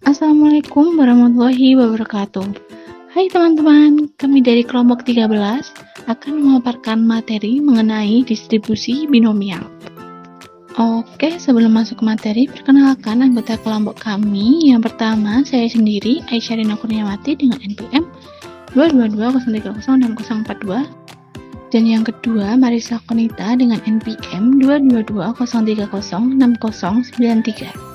Assalamualaikum warahmatullahi wabarakatuh. Hai teman-teman, kami dari kelompok 13 akan memaparkan materi mengenai distribusi binomial. Oke, sebelum masuk ke materi, perkenalkan anggota kelompok kami. Yang pertama, saya sendiri, Aisyah Rina Kurniawati dengan NPM 222030642. Dan yang kedua, Marisa Konita dengan NPM 22203060093.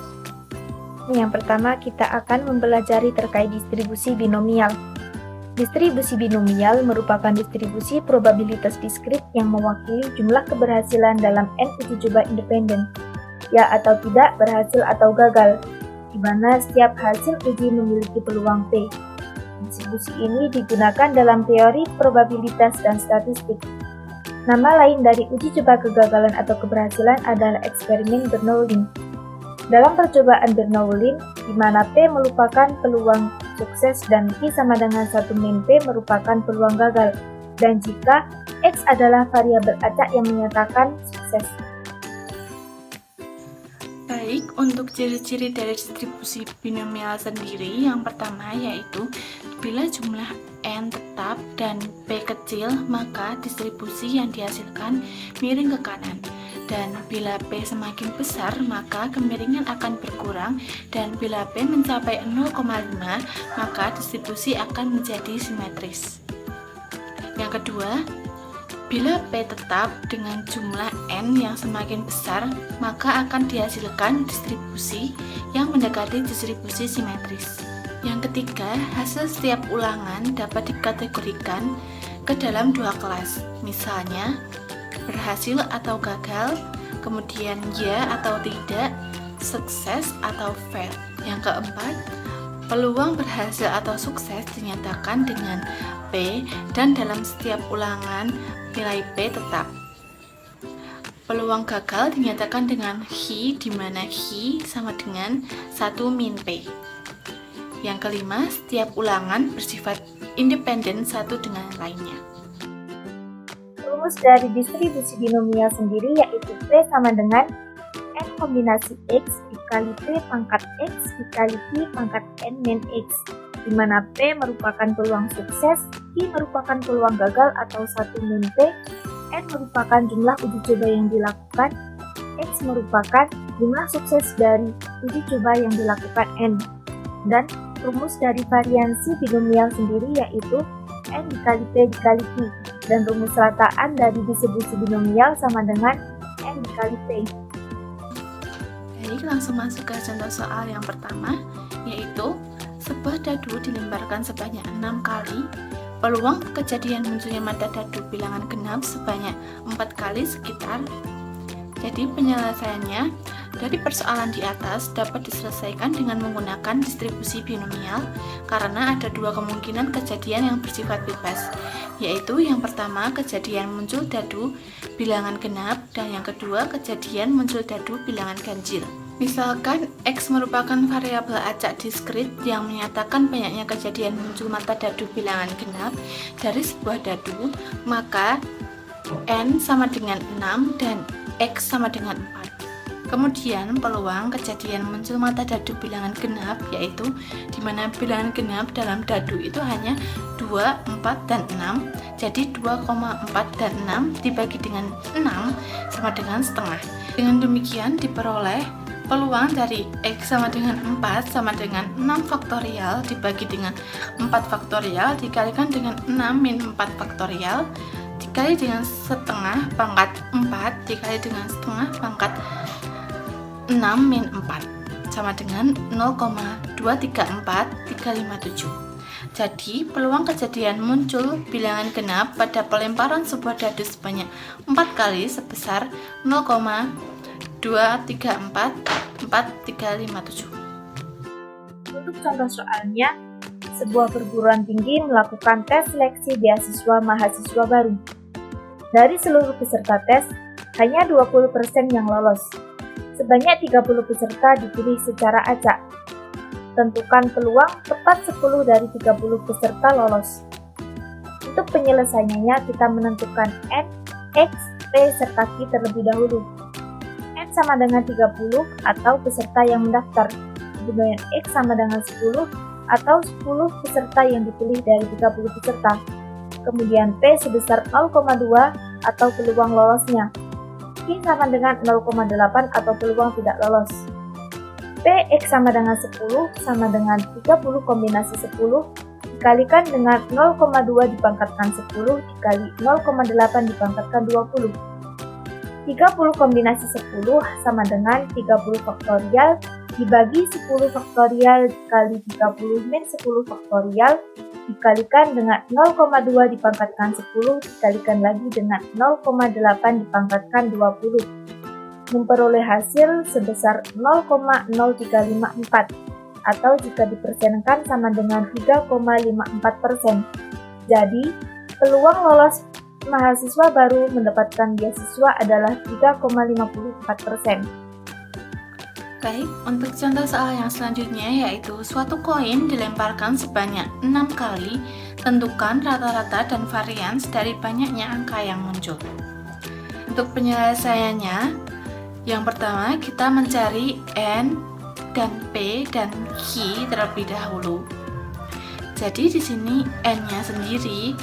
Yang pertama, kita akan mempelajari terkait distribusi binomial. Distribusi binomial merupakan distribusi probabilitas diskrit yang mewakili jumlah keberhasilan dalam N uji coba independen, ya atau tidak berhasil atau gagal, di mana setiap hasil uji memiliki peluang P. Distribusi ini digunakan dalam teori probabilitas dan statistik. Nama lain dari uji coba kegagalan atau keberhasilan adalah eksperimen Bernoulli. Dalam percobaan Bernoulli, di mana P merupakan peluang sukses dan Q sama dengan 1 min P merupakan peluang gagal, dan jika X adalah variabel acak yang menyatakan sukses. Baik, untuk ciri-ciri dari distribusi binomial sendiri, yang pertama yaitu bila jumlah N tetap dan P kecil, maka distribusi yang dihasilkan miring ke kanan. Dan bila P semakin besar, maka kemiringan akan berkurang, dan bila P mencapai 0,5, maka distribusi akan menjadi simetris. Yang kedua, bila P tetap dengan jumlah N yang semakin besar, maka akan dihasilkan distribusi yang mendekati distribusi simetris. Yang ketiga, hasil setiap ulangan dapat dikategorikan ke dalam dua kelas, misalnya berhasil atau gagal, kemudian ya atau tidak, sukses atau fail. Yang keempat, peluang berhasil atau sukses dinyatakan dengan P dan dalam setiap ulangan nilai P tetap. Peluang gagal dinyatakan dengan Hi, di mana Hi sama dengan 1 min P. Yang kelima, setiap ulangan bersifat independen satu dengan lainnya. Rumus dari distribusi binomial sendiri yaitu P sama dengan N kombinasi X dikali P pangkat X dikali Q pangkat N min X, di mana P merupakan peluang sukses, Q merupakan peluang gagal atau 1 min P, N merupakan jumlah uji coba yang dilakukan, X merupakan jumlah sukses dari uji coba yang dilakukan N. Dan rumus dari variansi binomial sendiri yaitu N dikali P dikali Q, dan rumus rataan dari distribusi binomial sama dengan N dikali P. Baik, langsung masuk ke contoh soal yang pertama, yaitu sebuah dadu dilemparkan sebanyak 6 kali. Peluang kejadian munculnya mata dadu bilangan genap sebanyak 4 kali sekitar. Jadi penyelesaiannya dari persoalan di atas dapat diselesaikan dengan menggunakan distribusi binomial karena ada dua kemungkinan kejadian yang bersifat bebas, yaitu yang pertama kejadian muncul dadu bilangan genap dan yang kedua kejadian muncul dadu bilangan ganjil. Misalkan X merupakan variabel acak diskrit yang menyatakan banyaknya kejadian muncul mata dadu bilangan genap dari sebuah dadu, maka N sama dengan 6 dan X sama dengan 4. Kemudian peluang kejadian muncul mata dadu bilangan genap yaitu di mana bilangan genap dalam dadu itu hanya 2, 4, dan 6. Jadi 2,4 dan 6 dibagi dengan 6 sama dengan setengah. Dengan demikian diperoleh peluang dari X sama dengan 4 sama dengan 6 faktorial dibagi dengan 4 faktorial dikalikan dengan 6 min 4 faktorial dikali dengan setengah pangkat 4 dikali dengan setengah pangkat 6 min 4 sama dengan 0,234357. Jadi peluang kejadian muncul bilangan genap pada pelemparan sebuah dadu sebanyak 4 kali sebesar 0,23445357. Untuk contoh soalnya, sebuah perguruan tinggi melakukan tes seleksi beasiswa mahasiswa baru. Dari seluruh peserta tes, hanya 20% yang lolos. Sebanyak 30 peserta dipilih secara acak. Tentukan peluang tepat 10 dari 30 peserta lolos. Untuk penyelesaiannya, kita menentukan N, X, P, serta Q terlebih dahulu. N sama dengan 30 atau peserta yang mendaftar, kemudian X sama dengan 10 atau 10 peserta yang dipilih dari 30 peserta. Kemudian P sebesar 0,2 atau peluang lolosnya. Q sama dengan 0,8 atau peluang tidak lolos. P X sama dengan 10 sama dengan 30 kombinasi 10 dikalikan dengan 0,2 dipangkatkan 10 dikali 0,8 dipangkatkan 20. 30 kombinasi 10 sama dengan 30 faktorial dibagi 10 faktorial dikali 30 min 10 faktorial dikalikan dengan 0,2 dipangkatkan 10 dikalikan lagi dengan 0,8 dipangkatkan 20. Memperoleh hasil sebesar 0,0354 atau jika dipersenkan sama dengan 3,54%. Jadi, peluang lolos mahasiswa baru mendapatkan beasiswa adalah 3,54%. Baik, untuk contoh soal yang selanjutnya yaitu suatu koin dilemparkan sebanyak 6 kali, tentukan rata-rata dan varians dari banyaknya angka yang muncul. Untuk penyelesaiannya, yang pertama kita mencari N dan P dan Q terlebih dahulu. Jadi di sini N-nya sendiri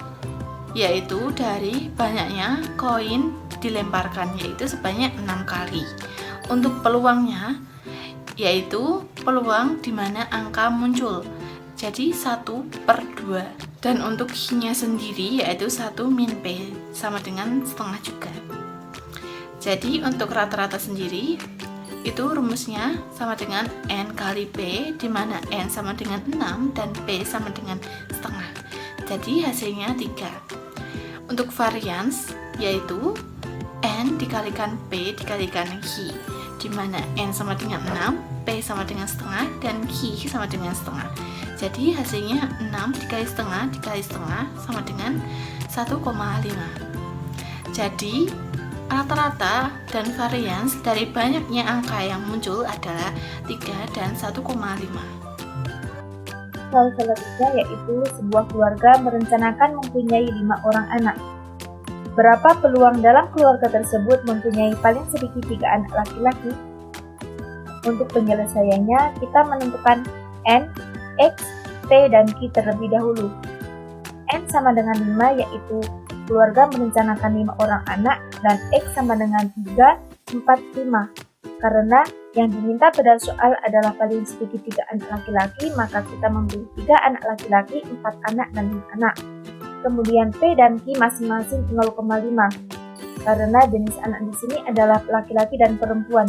yaitu dari banyaknya koin dilemparkan yaitu sebanyak 6 kali. Untuk peluangnya yaitu peluang di mana angka muncul. Jadi 1/2. Dan untuk Q-nya sendiri yaitu 1 min P sama dengan setengah juga. Jadi untuk rata-rata sendiri itu rumusnya sama dengan N kali P di mana N sama dengan 6 dan P sama dengan setengah. Jadi hasilnya 3. Untuk varians yaitu N dikalikan P dikalikan Q di mana N sama dengan 6, P sama dengan setengah, dan Q sama dengan setengah. Jadi hasilnya 6 dikali setengah sama dengan 1,5. Jadi rata-rata dan varians dari banyaknya angka yang muncul adalah 3 dan 1,5. Soal selanjutnya yaitu sebuah keluarga merencanakan mempunyai 5 orang anak. Berapa peluang dalam keluarga tersebut mempunyai paling sedikit 3 anak laki-laki? Untuk penyelesaiannya, kita menentukan N, X, P, dan Q terlebih dahulu. N sama dengan 5 yaitu keluarga merencanakan 5 orang anak dan X sama dengan 3, 4, 5. Karena yang diminta pada soal adalah paling sedikit 3 anak laki-laki, maka kita memberi 3 anak laki-laki, 4 anak, dan 5 anak. Kemudian P dan Q masing-masing 0,5. Karena jenis anak di sini adalah laki-laki dan perempuan.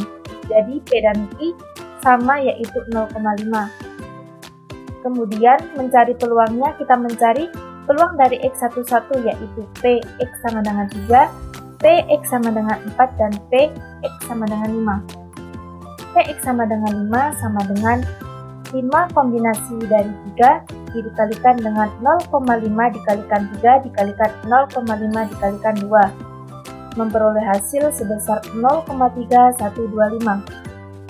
Jadi P dan Q sama yaitu 0,5. Kemudian mencari peluangnya, kita mencari peluang dari X11 yaitu P X sama dengan 3, P X sama dengan 4, dan P X sama dengan 5. P X sama dengan 5 sama dengan 5 kombinasi dari 3 dikalikan dengan 0,5 dikalikan 3 dikalikan 0,5 dikalikan 2. Memperoleh hasil sebesar 0,3125.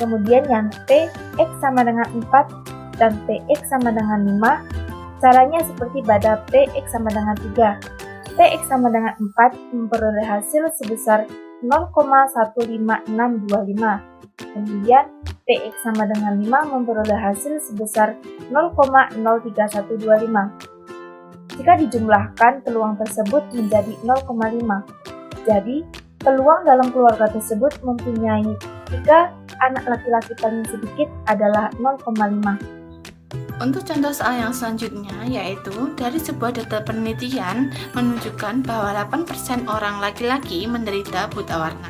Kemudian yang P X sama dengan 4 dan P X sama dengan 5, caranya seperti pada P X sama dengan 3. P X sama dengan 4 memperoleh hasil sebesar 0,15625. Kemudian P X sama dengan 5 memperoleh hasil sebesar 0,03125. Jika dijumlahkan, peluang tersebut menjadi 0,5. Jadi, peluang dalam keluarga tersebut mempunyai 3 anak laki-laki paling sedikit adalah 0,5. Untuk contoh soal yang selanjutnya yaitu dari sebuah data penelitian menunjukkan bahwa 8% orang laki-laki menderita buta warna.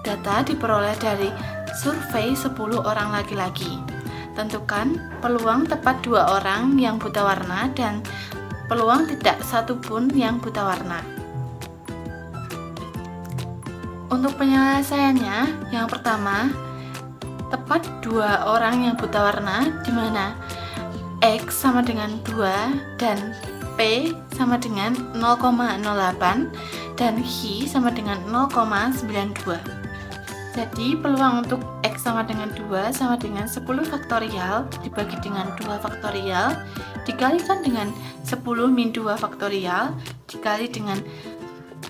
Data diperoleh dari survei 10 orang laki-laki. Tentukan peluang tepat 2 orang yang buta warna dan peluang tidak satu pun yang buta warna. Untuk penyelesaiannya, yang pertama, tepat 2 orang yang buta warna di mana X sama dengan 2 dan P sama dengan 0,08 dan Q sama dengan 0,92. Jadi peluang untuk X sama dengan 2 sama dengan 10 faktorial dibagi dengan 2 faktorial dikalikan dengan 10 min 2 faktorial dikali dengan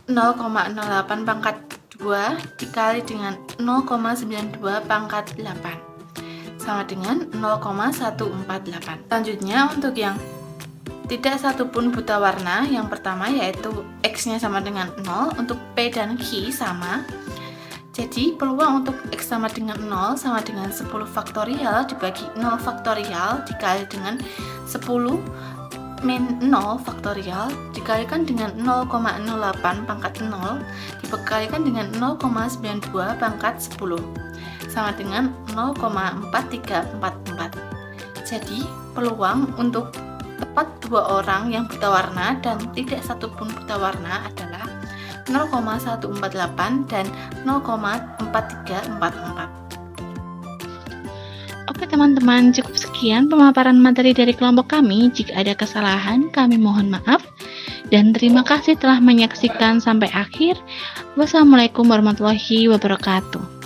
0,08 pangkat 2 dikali dengan 0,92 pangkat 8 sama dengan 0,148. Selanjutnya untuk yang tidak satupun buta warna, yang pertama yaitu X-nya sama dengan 0, untuk P dan Q sama. Jadi peluang untuk X sama dengan 0 sama dengan 10 faktorial dibagi 0 faktorial dikali dengan 10 min 0 faktorial dikalikan dengan 0,08 pangkat 0 dikalikan dengan 0,92 pangkat 10 sama dengan 0,4344. Jadi peluang untuk tepat dua orang yang buta warna dan tidak satupun buta warna adalah 0,148 dan 0,4344. Oke teman-teman, cukup sekian pemaparan materi dari kelompok kami. Jika ada kesalahan, kami mohon maaf. Dan terima kasih telah menyaksikan sampai akhir. Wassalamualaikum warahmatullahi wabarakatuh.